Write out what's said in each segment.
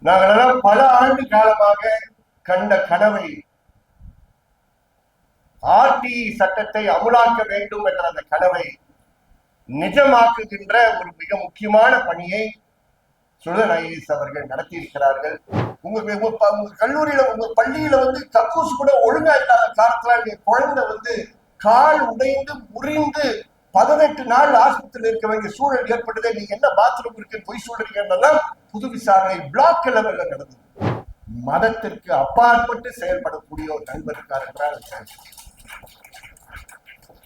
நாங்களெல்லாம் பல ஆண்டு காலமாக கண்ட கனவை ஆர்டிஇ சட்டத்தை அமுலாக்க வேண்டும் என்ற அந்த கனவை நிஜமாக்குகின்ற ஒரு மிக முக்கியமான பணியை சுழன் ஐஏஎஸ் அவர்கள் நடத்தி இருக்கிறார்கள். உங்க கல்லூரியில உங்க பள்ளியில கக்கூஸ் கூட ஒழுங்கா இல்லாத காலத்துல குழந்தை கால் உடைந்து முறிந்து 18 நாள் ஆஸ்பத்திரியில் இருக்க வேண்டிய சூழல் ஏற்பட்டதே. நீங்க என்ன பாத்ரூம் இருக்கு பொய் சொல்றீங்கன்னா புது விசாரணை பிளாக் லெவல்ல நடந்தது. மதத்திற்கு அப்பாற்பட்டு செயல்படக்கூடிய ஒரு நண்பர் இருக்கார் என்றால்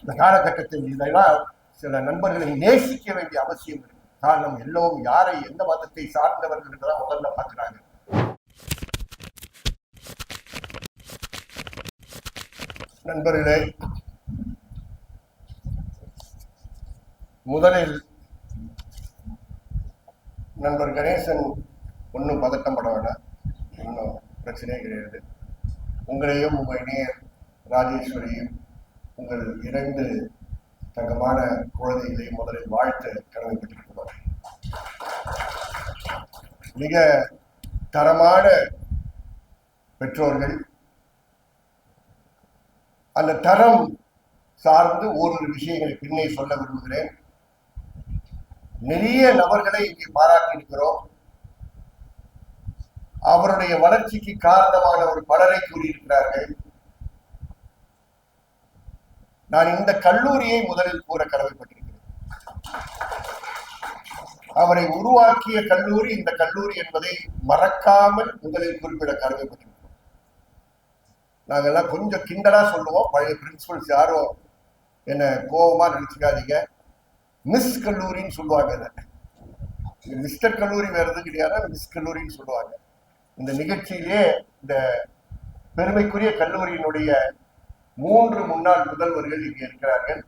இந்த காலகட்டத்தில் இதெல்லாம் சில நண்பர்களை நேசிக்க வேண்டிய அவசியம் இருக்கு. காரணம் எல்லோரும் யாரை எந்த மதத்தை சார்ந்தவர்கள் என்றுதான் முதல்ல பார்க்கிறாங்க. நண்பர்களே, முதலில் நண்பர் கணேசன் ஒன்றும் பதட்டம் பட வேண்டாம், இன்னும் பிரச்சனையே கிடையாது. உங்களையும் உங்கள் இணையர் ராஜேஸ்வரியும் உங்கள் 2 தங்கமான குழந்தைகளையும் முதலில் வாழ்த்து கடமைப்பட்டிருக்கிறோம். மிக தரமான பெற்றோர்கள். அந்த தரம் சார்ந்து ஓரிரு விஷயங்களை பின்னே சொல்ல விரும்புகிறேன். நிறைய நபர்களை இங்கே பாராட்டி இருக்கிறோம். அவருடைய வளர்ச்சிக்கு காரணமான ஒரு பலரை கூறியிருக்கிறார்கள். நான் இந்த கல்லூரியை முதலில் கூற கடமைப்பட்டிருக்கிறேன். அவரை உருவாக்கிய கல்லூரி இந்த கல்லூரி என்பதை மறக்காமல் முதலில் குறிப்பிட கடமைப்பட்டிருக்கிறோம். நாங்கெல்லாம் கொஞ்சம் கிண்டலா சொல்லுவோம். பழைய பிரின்சிபல்ஸ் யாரும் என்ன கோபமா நினைச்சுக்காதீங்க. மிஸ் கல்லூரின்னு சொல்லுவாங்க. மிஸ்டர் கல்லூரி வேற எதுவும் கிடையாது, மிஸ் கல்லூரின்னு சொல்லுவாங்க. இந்த நிகழ்ச்சியிலே இந்த பெருமைக்குரிய கல்லூரியினுடைய 3 முன்னாள் முதல்வர்கள் இங்கே இருக்கிறார்கள்,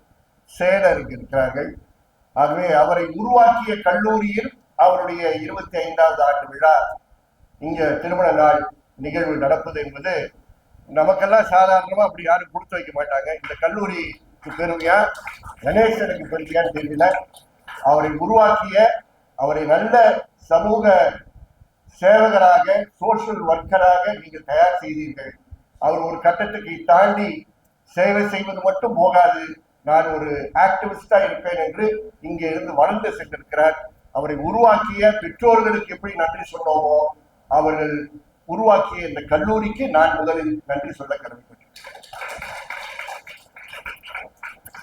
செயலர் இங்கே இருக்கிறார்கள். ஆகவே அவரை உருவாக்கிய கல்லூரியில் அவருடைய 25வது ஆண்டு விழா இங்க திருமண நாள் நிகழ்வு நடப்பது என்பது நமக்கெல்லாம் சாதாரணமா அப்படி யாரும் கொடுத்து வைக்க மாட்டாங்க. இந்த கல்லூரிக்கு பெருமையா கணேசனுக்கு பெருமையான்னு தெரியல. அவரை உருவாக்கிய, அவரை நல்ல சமூக சேவகராக, சோசியல் ஒர்க்கராக நீங்கள் தயார் செய்தீர்கள். அவர் ஒரு கட்டத்துக்கு தாண்டி சேவை செய்வது மட்டும் போகாது, நான் ஒரு ஆக்டிவிஸ்டா இருப்பேன் என்று இங்கே இருந்து வளர்ந்து சென்றிருக்கிறார். அவரை உருவாக்கிய பெற்றோர்களுக்கு எப்படி நன்றி சொன்னோமோ, அவர்கள் உருவாக்கிய இந்த கல்லூரிக்கு நான் முதலில் நன்றி சொல்ல கடமைப்பட்டேன்.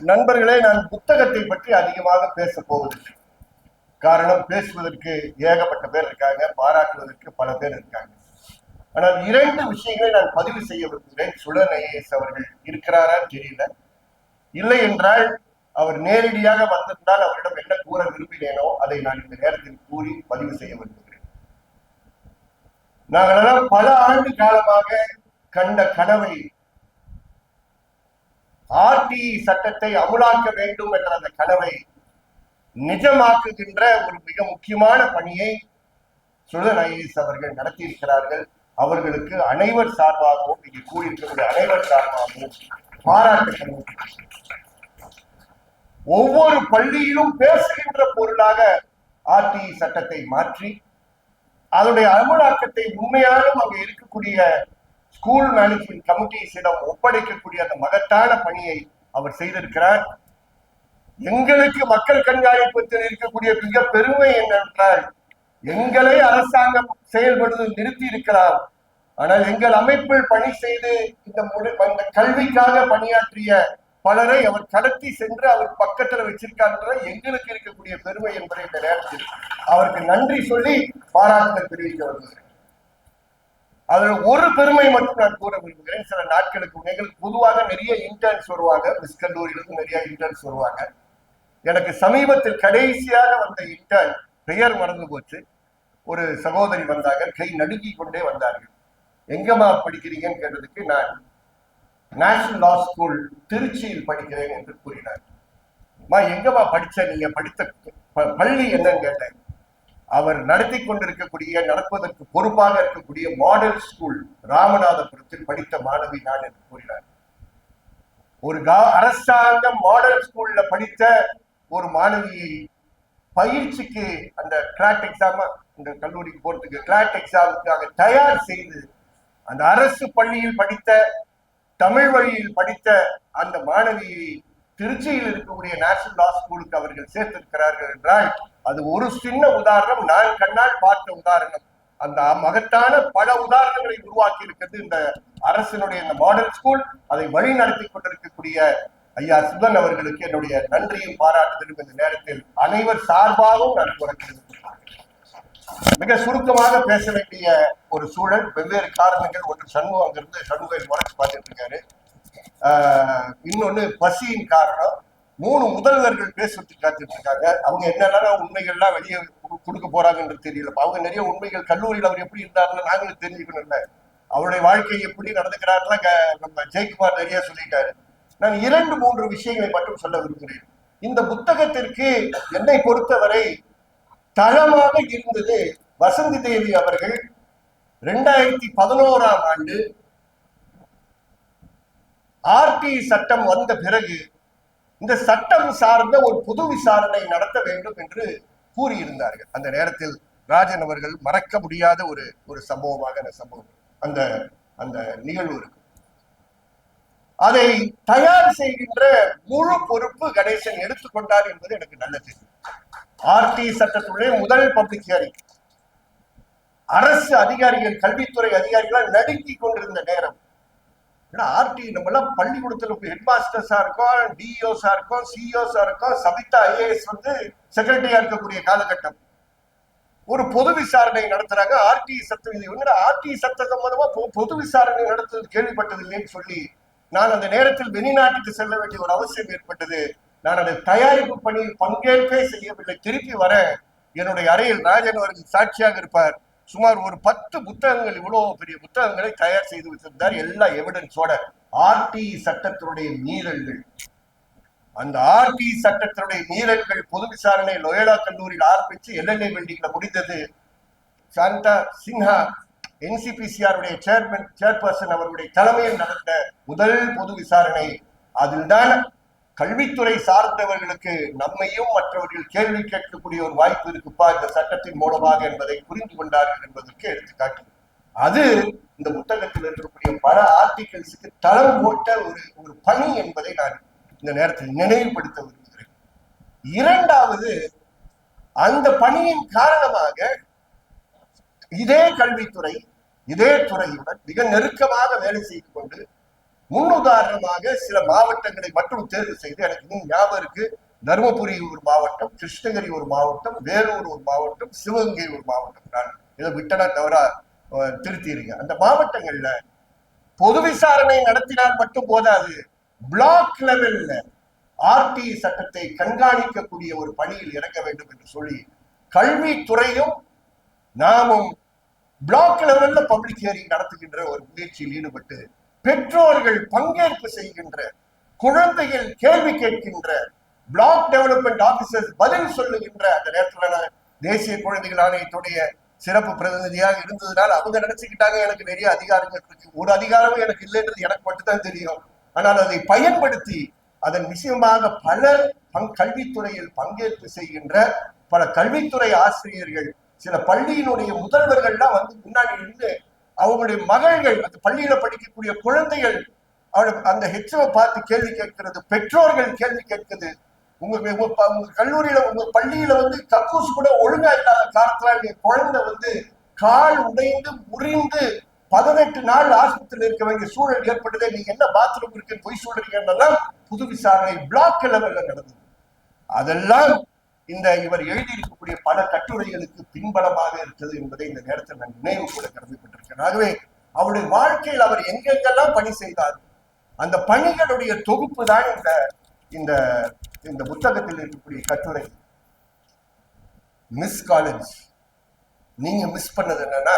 நண்பர்களே, நான் புத்தகத்தை பற்றி அதிகமாக பேச போவதில்லை. காரணம், பேசுவதற்கு ஏகப்பட்ட பேர் இருக்காங்க, பாராட்டுவதற்கு பல பேர் இருக்காங்க. ஆனால் 2 விஷயங்களை நான் பதிவு செய்ய விரும்புகிறேன். சுழன் ஐஏஎஸ் அவர்கள் இருக்கிறாரா தெரியல. இல்லை என்றால் அவர் நேரடியாக வந்திருந்தால் அவரிடம் என்ன கூற விரும்பினேனோ அதை நான் இந்த நேரத்தில் கூறி பதிவு செய்ய விரும்புகிறேன். நாங்களெல்லாம் பல ஆண்டு காலமாக கண்ட கனவை ஆர்டிஇ சட்டத்தை அமுலாக்க வேண்டும் என்ற அந்த கனவை நிஜமாக்குகின்ற ஒரு மிக முக்கியமான பணியை சுழன் ஐஏஎஸ் அவர்கள் நடத்தி இருக்கிறார்கள். அவர்களுக்கு அனைவர் சார்பாகவும், இங்கே கூறியிருக்கக்கூடிய அனைவர் சார்பாகவும் பாராட்டுகள். ஒவ்வொரு பள்ளியிலும் பேசுகின்ற பொருளாக ஆர்டிஇ சட்டத்தை மாற்றி அதனுடைய அமலாக்கத்தை உண்மையாலும் அங்கே இருக்கக்கூடிய ஸ்கூல் மேனேஜ்மெண்ட் கமிட்டிஸிடம் ஒப்படைக்கக்கூடிய அந்த மகத்தான பணியை அவர் செய்திருக்கிறார். எங்களுக்கு மக்கள் கண்காணிப்பத்தில் இருக்கக்கூடிய மிக பெருமை என்னவென்றால், எங்களை அரசாங்கம் செயல்படுவது நிறுத்தி இருக்கிறார். ஆனால் எங்கள் அமைப்பில் பணி செய்து இந்த கல்விக்காக பணியாற்றிய பலரை அவர் கடத்தி சென்று அவர் பக்கத்துல வச்சிருக்கார். எங்களுக்கு இருக்கக்கூடிய பெருமை என்பதை இந்த நேரத்தில் அவருக்கு நன்றி சொல்லி பாராட்டுதல் தெரிவிக்க வருகிறேன். அதுல ஒரு பெருமை மட்டும் நான் கூற விரும்புகிறேன். சில நாட்களுக்கு எங்களுக்கு பொதுவாக நிறைய இன்டர்ன்ஸ் வருவாங்க, மிஸ் கல்லூரியிலிருந்து நிறைய இன்டர்ன்ஸ் வருவாங்க. எனக்கு சமீபத்தில் கடைசியாக வந்த இன்டர்ன் பெயர் மறந்து போச்சு. ஒரு சகோதரி வந்தாங்க, கை நடுங்கி கொண்டே வந்தார்கள். எங்கம்மா படிக்கிறீங்கன்னு கேட்டதுக்கு, நான் நேஷனல் லா ஸ்கூல் திருச்சியில் படிக்கிறேன் என்று கூறினார். எங்கம்மா படிச்ச, நீங்க படித்த பள்ளி என்னன்னு கேட்டேன். அவர் நடத்தி கொண்டிருக்கக்கூடிய, நடப்பதற்கு பொறுப்பாக இருக்கக்கூடிய மாடல் ஸ்கூல் ராமநாதபுரத்தில் படித்த மாணவி நான் என்று கூறினார். ஒரு அரசாங்க மாடல் ஸ்கூல்ல படித்த ஒரு மாணவியை பயிற்சிக்கு அந்த கிளாட் எக்ஸாம், இந்த கல்லூரிக்கு போறதுக்கு கிளாட் எக்ஸாமுக்காக தயார் செய்து அந்த அரசு பள்ளியில் படித்த தமிழ் வழியில் படித்த அந்த மாணவியை திருச்சியில் இருக்கக்கூடிய நேஷனல் லா ஸ்கூலுக்கு அவர்கள் சேர்த்திருக்கிறார்கள் என்றால் அது ஒரு சின்ன உதாரணம், நான் கண்ணால் பார்த்த உதாரணம். அந்த மகத்தான பல உதாரணங்களை உருவாக்கி இருக்கிறது இந்த அரசினுடைய இந்த மாடல் ஸ்கூல். அதை வழி நடத்தி கொண்டிருக்கக்கூடிய ஐயா சிவன் அவர்களுக்கு என்னுடைய நன்றியும் பாராட்டுதலும் இந்த நேரத்தில் அனைவர் சார்பாகவும் நான் கூறுகிறேன். மிக சுருக்கமாக பேச வேண்டிய ஒரு சூழல், வெவ்வேறு காரணங்கள். ஒன்று சண்முகம் அங்கிருந்து சண்முகம் வளர்ச்சி பார்த்துட்டு இருக்காரு, இன்னொன்னு பசியின் காரணம். 3 முதல்வர்கள் பேசுறதுக்கு காத்துட்டு இருக்காங்க. அவங்க என்னென்ன உண்மைகள்லாம் வெளியே கொடுக்க போறாங்கன்றது தெரியல. அவங்க நிறைய உண்மைகள், கல்லூரியில் அவர் எப்படி இருந்தாருன்னு நாங்களும் தெரிஞ்சுக்கணும்ல, அவருடைய வாழ்க்கை எப்படி நடந்துக்கிறாருன்னா நம்ம ஜெயக்குமார் நிறைய சொல்லிட்டாரு. நான் 2-3 விஷயங்களை மட்டும் சொல்ல விரும்புகிறேன். இந்த புத்தகத்திற்கு என்னை பொறுத்தவரை தளமாக இருந்தது வசந்தி தேவி அவர்கள் 2011ஆம் ஆண்டு ஆர்டி சட்டம் வந்த பிறகு இந்த சட்டம் சார்ந்த ஒரு பொது விசாரணை நடத்த வேண்டும் என்று கூறியிருந்தார்கள். அந்த நேரத்தில் ராஜன் அவர்கள் மறக்க முடியாத ஒரு சம்பவமாக அந்த சம்பவம், அந்த அந்த நிகழ்வு இருக்கு. அதை தயார் செய்கின்ற முழு பொறுப்பு கணேசன் எடுத்துக்கொண்டார் என்பது எனக்கு நல்ல தெரியும். ஆர்டி சட்டத்துடைய முதல் பப்ளிக் ஹியரிங், அரசு அதிகாரிகள், கல்வித்துறை அதிகாரிகள் நடுங்கி கொண்டிருந்த நேரம். ஆர்டி நம்ம எல்லாம் பள்ளிக்கூடத்துல ஹெட் மாஸ்டர்ஸா இருக்கோம், டிஓஸா இருக்கோம், சிஓஸா இருக்கோம், சபிதா ஐஏஎஸ் வந்து செக்ரட்டரியா இருக்கக்கூடிய காலகட்டம். ஒரு பொது விசாரணை நடத்துறாங்க. ஆர்டி சட்டம், ஆர்டி சட்ட சம்பந்தமா பொது விசாரணை நடத்துவது கேள்விப்பட்டதில்லைன்னு சொல்லி நான் அந்த நேரத்தில் வெளிநாட்டுக்கு செல்ல வேண்டிய ஒரு அவசியம் ஏற்பட்டது. நான் அதை தயாரிப்பு பணியில் பங்கேற்பே செய்யவில்லை. திருப்பி வர என்னுடைய அறையில் ராஜன் அவர்கள் சாட்சியாக இருப்பார். சுமார் ஒரு 10 புத்தகங்கள், இவ்வளவு பெரிய புத்தகங்களை தயார் செய்து வச்சிருந்தார், எல்லா எவிடன்ஸோட. ஆர்டி சட்டத்தினுடைய மீறல்கள், அந்த ஆர்டி சட்டத்தினுடைய மீறல்கள் பொது விசாரணை லோயலா கல்லூரியில் ஆரம்பிச்சு எல்எல்ஏ பில்டிங்ல முடிந்தது. சாந்தா சின்ஹா என்சிபிசிஆருடைய சேர்பர்சன் அவருடைய தலைமையில் நடந்த முதல் பொது விசாரணை. அதில்தான் கல்வித்துறை சார்ந்தவர்களுக்கு நம்மையும் மற்றவர்கள் கேள்வி கேட்கக்கூடிய ஒரு வாய்ப்பு இருக்குப்பா இந்த சட்டத்தின் மூலமாக என்பதை புரிந்து கொண்டார்கள் என்பதற்கு எடுத்துக்காட்டு. அது இந்த புத்தகத்தில் இருக்கக்கூடிய பல ஆர்டிகல்ஸுக்கு தளம் போட்ட ஒரு பணி என்பதை நான் இந்த நேரத்தில் நினைவுபடுத்த விரும்புகிறேன். 2வது, அந்த பணியின் காரணமாக இதே கல்வித்துறை, இதே துறையுடன் மிக நெருக்கமாக வேலை செய்து கொண்டு முன்னுதாரணமாக சில மாவட்டங்களை மட்டும் தேர்வு செய்து, எனக்கு இன்னும் ஞாபகம் இருக்கு, தருமபுரி ஒரு மாவட்டம், கிருஷ்ணகிரி ஒரு மாவட்டம், வேலூர் ஒரு மாவட்டம், சிவகங்கை ஒரு மாவட்டம். நான் இதை விட்டனா தவறா திருத்திடுங்க. அந்த மாவட்டங்கள்ல பொது விசாரணை நடத்தினால் மட்டும் போதாது, பிளாக் லெவல்ல ஆர்டி சட்டத்தை கண்காணிக்கக்கூடிய ஒரு பணியில் இறங்க வேண்டும் என்று சொல்லி கல்வித்துறையும் நாமும் பிளாக் லெவல்ல பப்ளிக் ஹியரிங் நடத்துகின்ற ஒரு முயற்சியில் ஈடுபட்டு பெற்றோர்கள் பங்கேற்பு செய்கின்ற, குழந்தைகள் கேள்வி கேட்கின்ற, பிளாக் டெவலப்மெண்ட் ஆபீசர்ஸ் பதில் சொல்லுகின்ற. அந்த நேரத்தில் தேசிய குழந்தைகள் ஆணையத்துடைய சிறப்பு பிரதிநிதியாக இருந்ததுனால அவங்க நினைச்சுக்கிட்டாங்க எனக்கு நிறைய அதிகாரங்கள் இருக்கு. ஒரு அதிகாரமும் எனக்கு இல்லைன்றது எனக்கு மட்டும்தான் தெரியும். ஆனால் அதை பயன்படுத்தி அதன் விஷயமாக பலர் கல்வித்துறையில் பங்கேற்பு செய்கின்ற பல கல்வித்துறை ஆசிரியர்கள், சில பள்ளியினுடைய முதல்வர்கள்லாம் வந்து முன்னாடி இருந்து அவங்களுடைய மகள்கள், அந்த பள்ளியில படிக்கக்கூடிய குழந்தைகள் அந்த ஹெச்ஓ பார்த்து கேள்வி கேட்கிறது, பெற்றோர்கள் கேள்வி கேட்குது. உங்க கல்லூரியில, உங்க பள்ளியில வந்து கக்கூஸ் கூட ஒழுங்கா இல்லாத காலத்துல குழந்தை வந்து கால் உடைந்து முறிந்து 18 நாள் ஆஸ்பத்திரியில் இருக்க வேண்டிய சூழல் ஏற்பட்டதே, நீங்க என்ன பாத்ரூம் இருக்குன்னு பொய் சொல்றீங்கன்றதான் புது விசாரணை பிளாக் லெவல்ல நடந்தது. அதெல்லாம் இந்த இவர் எழுதியிருக்கக்கூடிய பல கட்டுரைகளுக்கு பின்பலமாக இருக்கிறது என்பதை இந்த நேரத்தில் நான் நினைவு கூட கடமைப்பட்டிருக்கேன். ஆகவே அவருடைய வாழ்க்கையில் அவர் எங்கெங்கெல்லாம் பணி செய்தார், அந்த பணிகளுடைய தொகுப்பு தான் இந்த இந்த புத்தகத்தில் இருக்கக்கூடிய கட்டுரை. மிஸ் காலேஜ், நீங்க மிஸ் பண்ணது என்னன்னா,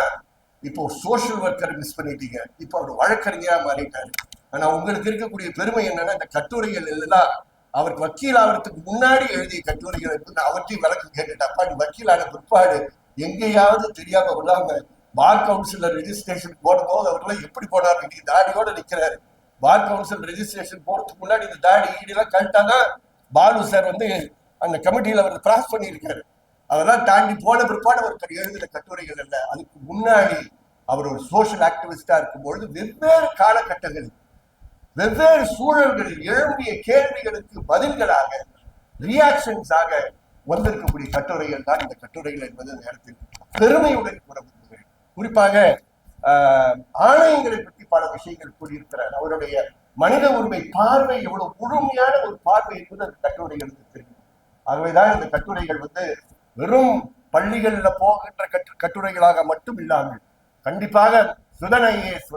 இப்போ சோசியல் ஒர்க்கர் மிஸ் பண்ணிட்டீங்க, இப்போ அவர் வழக்கறிஞரா மாறிட்டாரு. ஆனா உங்களுக்கு இருக்கக்கூடிய பெருமை என்னன்னா, இந்த கட்டுரைகள் எல்லாம் அவர் வக்கீல் ஆகிறதுக்கு முன்னாடி எழுதிய கட்டுரைகள் இருக்கு. அவற்றையும் விளக்கம் கேட்டுட்டப்பா, நீ வக்கீலான பிற்பாடு எங்கேயாவது தெரியாம விடாம பார் கவுன்சிலர் ரெஜிஸ்ட்ரேஷன் போடும்போது அவரெல்லாம் எப்படி போனார், இன்னைக்கு தாடியோட நிக்கிறாரு. பார் கவுன்சில் ரெஜிஸ்ட்ரேஷன் போறதுக்கு முன்னாடி இந்த தாடி ஈடெல்லாம் கழட்டாதான் பாலு சார் வந்து அந்த கமிட்டியில் அவர் கிராஸ் பண்ணியிருக்காரு. அதெல்லாம் தாண்டி போன பிற்பாடு ஒருத்தர் எழுதின கட்டுரைகள் அல்ல. அதுக்கு முன்னாடி அவர் ஒரு சோசியல் ஆக்டிவிஸ்டா இருக்கும்பொழுது வெவ்வேறு காலகட்டங்களில் வெவ்வேறு சூழல்களில் எழும்பிய கேள்விகளுக்கு பதில்களாக ரியாக்ஷன்ஸாக வந்திருக்கக்கூடிய கட்டுரைகள் தான் இந்த கட்டுரைகள் என்பது நேரத்தில் பெருமையுடன் கூற விரும்புகிறேன். குறிப்பாக ஆணையங்களை பற்றி பல விஷயங்கள் கூறியிருக்கிறார். அவருடைய மனித உரிமை பார்வை எவ்வளவு முழுமையான ஒரு பார்வை என்பது அந்த கட்டுரைகளுக்கு தெரியும். ஆகவேதான் இந்த கட்டுரைகள் வெறும் பள்ளிகள்ல போகின்ற கட்டுரைகளாக மட்டும் இல்லாமல் கண்டிப்பாக சுதன் ஐஏஎஸ்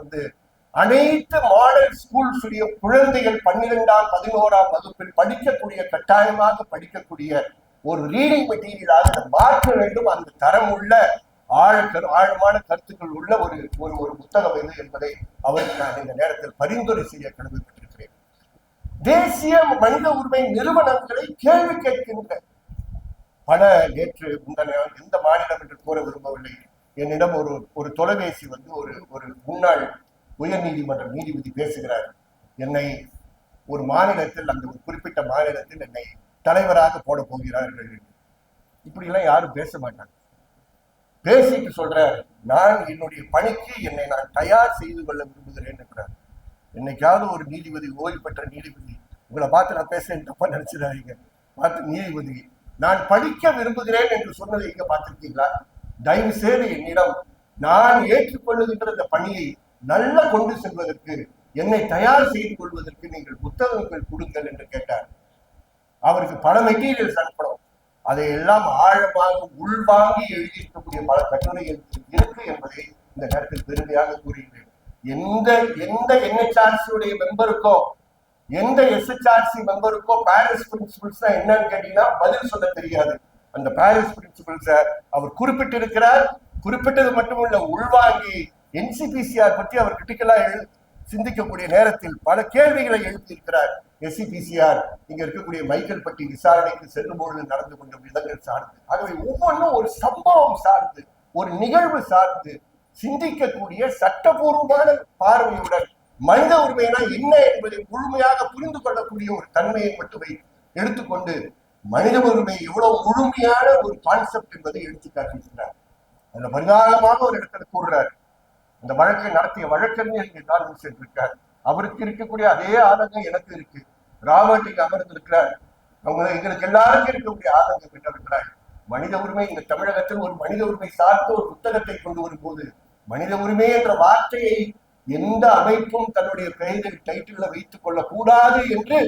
அனைத்து மாடல் ஸ்கூல்ஸ் குழந்தைகள் 12ஆம் 11ஆம் வகுப்பில் படிக்கக்கூடிய கட்டாயமாக படிக்கக்கூடிய ஒரு ரீடிங் மெட்டீரியலாக மாற்ற வேண்டும். அந்த தரம் உள்ள ஆழமான கருத்துக்கள் உள்ள ஒரு ஒரு புத்தகம் இது என்பதை அவருக்கு நான் இந்த நேரத்தில் பரிந்துரை செய்ய கடமைப்பட்டிருக்கிறேன். தேசிய மனித உரிமை நிறுவனங்களை கேள்வி கேட்கின்ற பல நேற்று முந்தன எந்த மாநிலம் என்று கூற விரும்பவில்லை, என்னிடம் ஒரு தொலைபேசி ஒரு முன்னாள் உயர் நீதிமன்ற நீதிபதி பேசுகிறார். என்னை ஒரு மாநிலத்தில் அந்த ஒரு குறிப்பிட்ட மாநிலத்தில் என்னை தலைவராக போட போகிறார்கள். இப்படி எல்லாம் யாரும் பேச மாட்டாங்க. பேசிட்டு சொல்ற நான் என்னுடைய பணிக்கு என்னை நான் தயார் செய்து கொள்ள விரும்புகிறேன் என்றார். என்னைக்காவது ஒரு நீதிபதி, ஓய்வு பெற்ற நீதிபதி, உங்களை பார்த்து நான் பேசுறேன் தப்பா நினைச்சிடாதீங்க, பார்த்து நீதிபதி நான் படிக்க விரும்புகிறேன் என்று சொன்னதை இங்க பார்த்திருக்கீங்களா? தயவு செய்து என்னிடம் நான் ஏற்றுக்கொள்ளுகின்ற இந்த பணியை நல்லா கொண்டு செல்வதற்கு என்னை தயார் செய்து கொள்வதற்கு நீங்கள் புத்தகங்கள் கொடுங்கள் என்று கேட்டார். அவருக்கு பல மெட்டீரியல்ஸ் அனுப்பணும். அதையெல்லாம் ஆழமாக உள்வாங்கி எழுதியிருக்கக்கூடிய பல கட்டுரைகள் இருக்கு என்பதை இந்த நேரத்தில் பெருமையாக கூறுகிறேன். எந்த என்ஹெச்ஆர்சியுடைய மெம்பருக்கோ எந்த எஸ்ஹெச்ஆர்சி மெம்பருக்கோ பாரிஸ் பிரின்சிபிள்ஸ் என்னன்னு கேட்டீங்கன்னா பதில் சொல்ல தெரியாது. அந்த பாரிஸ் பிரின்சிபிள்ஸ அவர் குறிப்பிட்டிருக்கிறார். குறிப்பிட்டது மட்டுமல்ல, உள்வாங்கி என்சிபிசிஆர் பற்றி அவர் கிரிட்டிக்கலா சிந்திக்கக்கூடிய நேரத்தில் பல கேள்விகளை எழுப்பியிருக்கிறார். எஸ்சிபிசிஆர் இங்க இருக்கக்கூடிய மைக்கேல் பட்டி விசாரணைக்கு செல்லும் பொழுது நடந்து கொண்ட விதங்கள் சார்ந்து, ஆகவே ஒவ்வொன்றும் ஒரு சம்பவம் சார்ந்து, ஒரு நிகழ்வு சார்ந்து சிந்திக்கக்கூடிய சட்டபூர்வமான பார்வையுடன் மனித உரிமைனா என்ன என்பதை முழுமையாக புரிந்து கொள்ளக்கூடிய ஒரு தன்மையை மட்டுமே எடுத்துக்கொண்டு மனித உரிமை எவ்வளவு முழுமையான ஒரு கான்செப்ட் என்பதை எடுத்து காட்டியிருக்கிறார். அதுல பரிதாபமாக ஒரு இடத்துல கூறுறார். அந்த வழக்கை நடத்திய வழக்கறிஞர் இங்கே காரணம் சென்றிருக்கார். அவருக்கு இருக்கக்கூடிய அதே ஆதங்கம் எனக்கு இருக்கு. ராபர்ட் இங்க அமர்ந்திருக்கிறார். அவங்க எங்களுக்கு எல்லாருக்கும் இருக்கக்கூடிய ஆதங்கம் என்னவென்றால், மனித உரிமை இந்த தமிழகத்தில் ஒரு மனித உரிமை சார்ந்த ஒரு புத்தகத்தை கொண்டு வரும்போது மனித உரிமை என்ற வார்த்தையை எந்த அமைப்பும் தன்னுடைய பெயரில் டைட்டில் வைத்துக் கொள்ளக் கூடாது என்று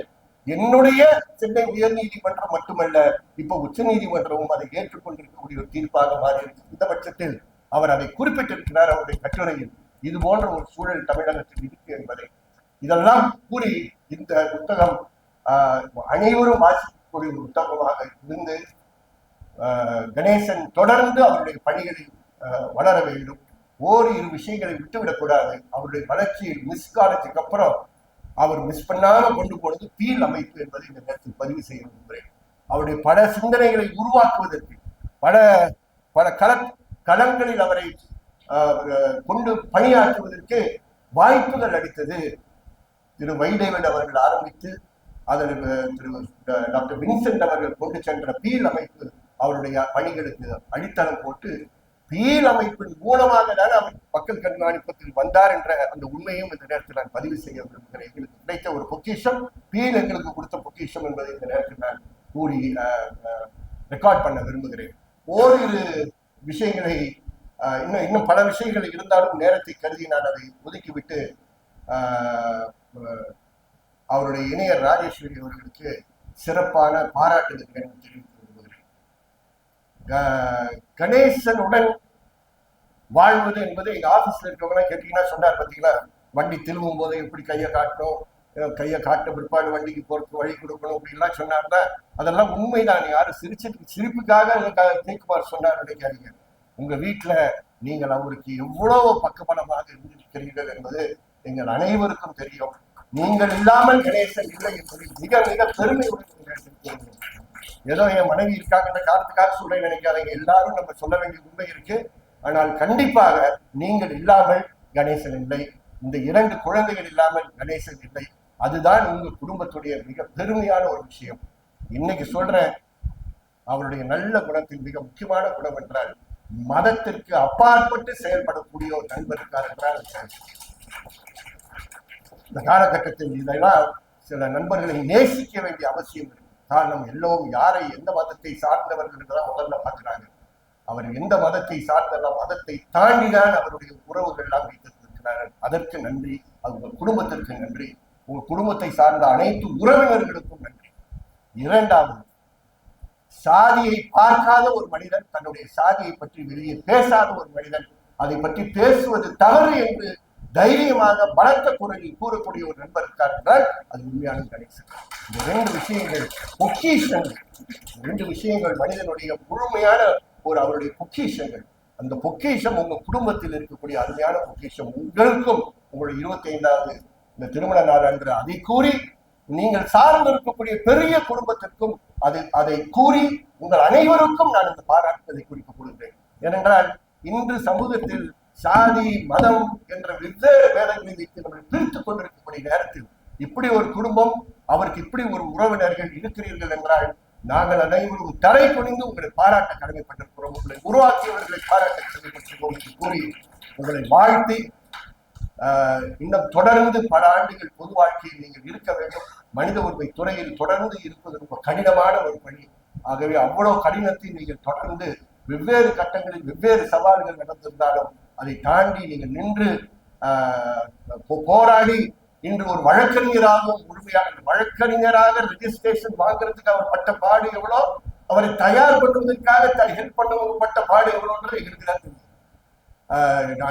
என்னுடைய சென்னை உயர் நீதிமன்றம் மட்டுமல்ல, இப்ப உச்ச நீதிமன்றமும் அதை ஏற்றுக்கொண்டிருக்கக்கூடிய ஒரு தீர்ப்பாக மாறி இருக்கு. இந்த பட்சத்தில் அவர் அதை குறிப்பிட்டிருக்கிறார் அவருடைய கட்டுரையில். இது போன்ற ஒரு சூழல் தமிழகத்தில் இருக்கு என்பதை இதெல்லாம் கூறி இந்த புத்தகம் அனைவரும் வாசிக்கக்கூடிய ஒரு புத்தகமாக இருந்து கணேசன் தொடர்ந்து அவருடைய பணிகளில் வளர வேண்டும். ஓரிரு விஷயங்களை விட்டுவிடக்கூடாது. அவருடைய வளர்ச்சியில் மிஸ் காலத்துக்கு அப்புறம் அவர் மிஸ் பண்ணாம கொண்டு போனது பீல் அமைப்பு என்பதை இந்த நேரத்தில் பதிவு செய்ய விரும்புகிறேன். அவருடைய பல சிந்தனைகளை உருவாக்குவதற்கு பல பல களங்களில் அவரை கொண்டு பணியாற்றுவதற்கு வாய்ப்புகள் அளித்தது திரு வைடேவிட் அவர்கள் ஆரம்பித்து அதில் திரு டாக்டர் வின்சென்ட் அவர்கள் கொண்டு சென்ற பீல் அமைப்பு அவருடைய பணிகளுக்கு அடித்தளம் போட்டு பீல் அமைப்பின் மூலமாக தான் அவர் மக்கள் கண்காணிப்பத்தில் வந்தார் என்ற அந்த உண்மையும் இந்த நேரத்தில் நான் பதிவு செய்ய விரும்புகிறேன். எங்களுக்கு கிடைத்த ஒரு பொக்கிஷம், பீல் எங்களுக்கு கொடுத்த பொக்கிஷம் என்பதை இந்த நேரத்தில் நான் கூறி ரெக்கார்ட் பண்ண விரும்புகிறேன். ஓரிரு விஷயங்களை இன்னும் பல விஷயங்கள் இருந்தாலும் நேரத்தை கருதி நான் அதை ஒதுக்கிவிட்டு அவருடைய இணையர் ராஜேஸ்வரி அவர்களுக்கு சிறப்பான பாராட்டுதல் தெரிவித்து விரும்புகிறேன். கணேசனுடன் வாழ்வது என்பது எங்க ஆபீஸ்ல இருக்கவங்க கேட்டீங்கன்னா சொன்னார், பார்த்தீங்களா, வண்டி திரும்பும் போது எப்படி கையை காட்டணும், கையை காட்ட பிற்பாடு வண்டிக்கு போறதுக்கு வழி கொடுக்கணும் அப்படின்லாம் சொன்னார்னா அதெல்லாம் உண்மைதான். யாரும் சிரிப்புக்காக ஜெயக்குமார் சொன்னார் நினைக்காதீங்க. உங்க வீட்டுல நீங்கள் அவருக்கு எவ்வளவு பக்கபலமாக இருந்திருக்கிறீர்கள் என்பது எங்கள் அனைவருக்கும் தெரியும். நீங்கள் இல்லாமல் கணேசன் இல்லை என்பதில் மிக மிக பெருமையுடன் ஏதோ என் மனைவி இருக்காங்கன்ற காரணத்துக்காக சொல்ல நினைக்காதீங்க. எல்லாரும் நம்ம சொல்ல வேண்டிய உண்மை இருக்கு. ஆனால் கண்டிப்பாக நீங்கள் இல்லாமல் கணேசன் இல்லை, இந்த 2 குழந்தைகள் இல்லாமல் கணேசன் இல்லை. அதுதான் உங்க குடும்பத்துடைய மிக பெருமையான ஒரு விஷயம். இன்னைக்கு சொல்றேன், அவருடைய நல்ல குணத்தில் மிக முக்கியமான குணம் என்றால் மதத்திற்கு அப்பாற்பட்டு செயல்படக்கூடிய ஒரு நண்பர் இருக்கார் என்றால் இந்த காலகட்டத்தில் இதெல்லாம் சில நண்பர்களை நேசிக்க வேண்டிய அவசியம் இருக்கு. காரணம், எல்லோரும் யாரை எந்த மதத்தை சார்ந்தவர்கள் என்றுதான் முதல்ல பார்க்கிறாங்க. அவர் எந்த மதத்தை சார்ந்த மதத்தை தாண்டிதான் அவருடைய உறவுகள் எல்லாம் வைத்திருக்கிறார்கள். அதற்கு நன்றி. அது உங்கள் குடும்பத்திற்கு நன்றி. உங்கள் குடும்பத்தை சார்ந்த அனைத்து உறவினர்களுக்கும் நன்றி. இரண்டாவது, சாதியை பார்க்காத ஒரு மனிதன், தன்னுடைய சாதியை பற்றி வெளியே பேசாத ஒரு மனிதன், அதை பற்றி பேசுவது தவறு என்று தைரியமாக பலத்த குரலில் கூறக்கூடிய ஒரு நண்பர் இருக்கார் என்றால் அது உண்மையான கணேசன். இந்த ரெண்டு விஷயங்கள் பொக்கிஷங்கள், ரெண்டு விஷயங்கள் மனிதனுடைய முழுமையான ஒரு அவருடைய பொக்கிஷங்கள். அந்த பொக்கிஷம் உங்க குடும்பத்தில் இருக்கக்கூடிய அருமையான பொக்கிஷம். உங்களுக்கும் உங்களுடைய 25வது இந்த திருமண நாள் அன்று அதை கூறி, நீங்கள் சார்ந்து இருக்கக்கூடிய பெரிய குடும்பத்திற்கும் அதை கூறி உங்கள் அனைவருக்கும் நான் இந்த பாராட்டுவதை குறித்துக் கொள்கிறேன். ஏனென்றால் இன்று சமூகத்தில் சாதி மதம் என்ற வெவ்வேறு வேதங்களை வைத்து நம்ம பிரித்துக் கொண்டிருக்கக்கூடிய நேரத்தில் இப்படி ஒரு குடும்பம், அவருக்கு இப்படி ஒரு உறவினர்கள் இருக்கிறீர்கள் என்றால் நாங்கள் அனைவரும் தலை குனிந்து உங்களை பாராட்ட கடமைப்பட்டிருக்கிறோம். உங்களை உருவாக்கியவர்களை பாராட்ட கடமைப்பட்டிருக்கிறோம் என்று கூறி உங்களை வாழ்த்தி, இன்னும் தொடர்ந்து பல ஆண்டுகள் பொது வாழ்க்கையில் நீங்கள் இருக்க வேண்டும். மனித உரிமை துறையில் தொடர்ந்து இருப்பது ரொம்ப கடினமான ஒரு பணி. ஆகவே அவ்வளவு கடினத்தை நீங்கள் தொடர்ந்து வெவ்வேறு கட்டங்களில் வெவ்வேறு சவால்கள் நடந்திருந்தாலும் அதை தாண்டி நீங்கள் நின்று போராடி இன்று ஒரு வழக்கறிஞராகவும் முழுமையாக வழக்கறிஞராக ரெஜிஸ்ட்ரேஷன் வாங்குறதுக்கு அவர் பட்ட பாடு எவ்வளோ, அவரை தயார் பண்ணுவதற்காக ஹெல்ப் பண்ணவங்க பட்ட பாடு எவ்வளோன்றது எங்களுக்கு தான் தெரியும்.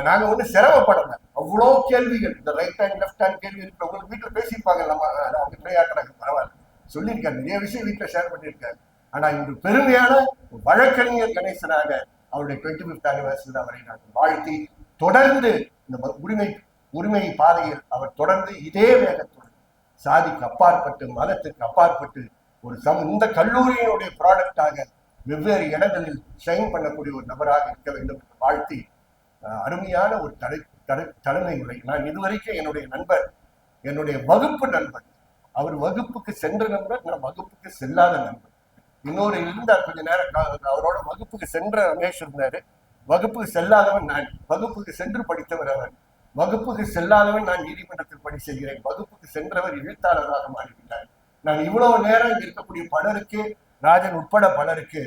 நாங்க ஒண்ணு சிரமப்படல. அவ்வளோ கேள்விகள், இந்த ரைட் ஹேண்ட் லெஃப்ட் ஹேண்ட் கேள்வி இருக்கு. உங்களுக்கு வீட்டுல பேசியிருப்பாங்க, நம்ம அவங்க விளையாட்டுறாங்க, பரவாயில்ல சொல்லியிருக்காரு, நிறைய விஷயம் வீட்டுல ஷேர் பண்ணியிருக்காரு. ஆனா இன்று பெருமையான வழக்கறிஞர் கணேசனாக அவருடைய 25th anniversary அவரை நாங்கள் வாழ்த்தி, தொடர்ந்து இந்த உரிமை பாதையில் அவர் தொடர்ந்து இதே வேகத்துடன் சாதிக்கு அப்பாற்பட்டு மதத்துக்கு அப்பாற்பட்டு ஒரு இந்த கல்லூரியினுடைய ப்ராடக்டாக வெவ்வேறு இடங்களில் ஷைன் பண்ணக்கூடிய ஒரு நபராக இருக்க வேண்டும் என்று வாழ்த்தி, அருமையான ஒரு தலைமை முறை. நான் இதுவரைக்கும் என்னுடைய நண்பர், என்னுடைய வகுப்பு நண்பர், அவர் வகுப்புக்கு சென்ற நண்பர், நான் வகுப்புக்கு செல்லாத நண்பர். இன்னொரு இருந்தார் கொஞ்ச நேரம், அவரோட வகுப்புக்கு சென்ற ரமேஷ் இருந்தாரு. வகுப்புக்கு செல்லாதவன் நான், வகுப்புக்கு சென்று படித்தவர் அவர். வகுப்புக்கு செல்லாதவன் நான் நீதிமன்றத்தில் பணி செய்கிறேன். வகுப்புக்கு சென்றவர் எழுத்தாளராக மாறிவிட்டார். நான் இவ்வளவு நேரம் இருக்கக்கூடிய பலருக்கு, ராஜன் உட்பட பலருக்கு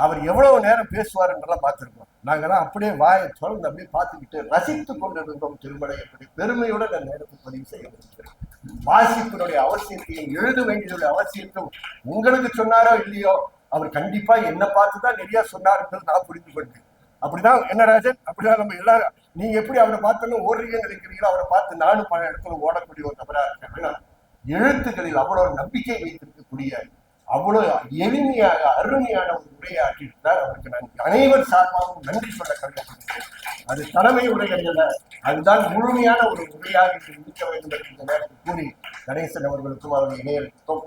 அவர் எவ்வளவு நேரம் பேசுவார் என்றெல்லாம் பார்த்திருக்கோம். நாங்கெல்லாம் அப்படியே வாயை தொடர்ந்து அப்படியே பார்த்துக்கிட்டு ரசித்துக் கொண்டிருந்தோம். திருமலை என்பதை பெருமையுடன் நான் நேரத்தில் பதிவு செய்ய விரும்புகிறேன். வாசிப்பினுடைய அவசியத்தையும் எழுத வேண்டியதுடைய அவசியத்தையும் உங்களுக்கு சொன்னாரோ இல்லையோ, அவர் கண்டிப்பா என்னை பார்த்துதான் நிறைய சொன்னார்ன்றது நான் புரிந்து கொண்டேன். அப்படிதான் என்ன ராஜன், அப்படிதான் நம்ம எல்லாரும், நீங்க எப்படி அவரை பார்த்தோன்னு ஓடுறீங்கன்னு நினைக்கிறீங்களோ, அவரை பார்த்து நானும் பல இடத்துல ஓடக்கூடிய ஒரு நபரா இருக்கேன். எழுத்துக்களில் அவ்வளவு நம்பிக்கை வைத்திருக்கக்கூடிய, அவ்வளவு எளிமையாக அருமையான ஒரு உரையாற்றியிருந்தார். அவருக்கு நான் அனைவர் சார்பாகவும் நன்றி சொல்ல கடமைப்பட்டிருக்கிறேன். அது தலைமை உரையல்ல, அதுதான் முழுமையான ஒரு உரையாக இருக்க வேண்டும் என்று இந்த நேரத்தில் கூறி, கணேசன் அவர்களுக்கும் அவருடைய இணையர்களுக்கும்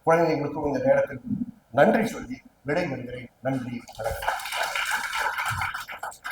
குழந்தைகளுக்கும் இந்த நேரத்தில் நன்றி சொல்லி விடைபெறுகிறேன். நன்றி, வணக்கம்.